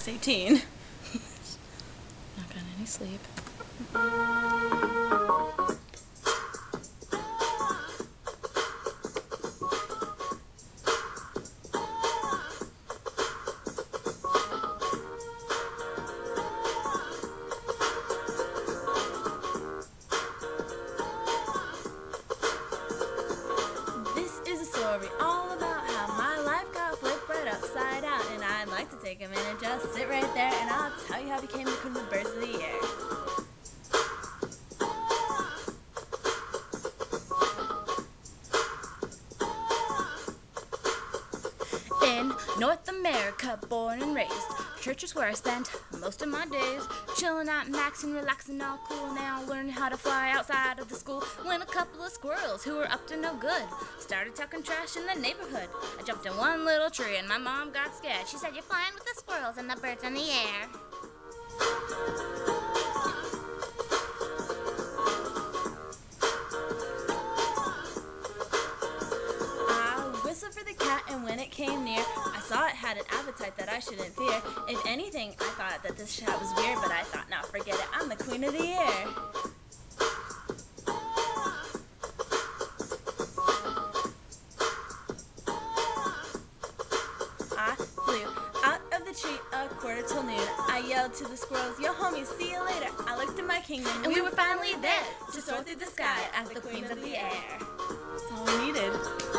6:18. Not gotten any sleep. This is a story all about how my life got flipped right upside down, and I'd like to take a minute, just sit right there, and I'll tell you how I became the queen of the birds of the air. In North America, born and raised, church is where I spent most of my days, chilling out, maxing, relaxing, all cool. Now learning how to fly outside of the school. When a couple of squirrels who were up to no good started talking trash in the neighborhood, I jumped in one little tree and my mom got scared. She said, "You're flying with the squirrels and the birds in the air." I whistled for the cat, and when it came near, I saw it had an appetite that I shouldn't fear. If anything, I thought that this cat was weird, but I thought, nah, forget it, I'm the queen of the air. I flew out of the tree a quarter till noon. I yelled to the squirrels, "Yo homies, see you later." I looked at my kingdom, and we were finally there to soar through the sky as the queens of the air. That's all we needed.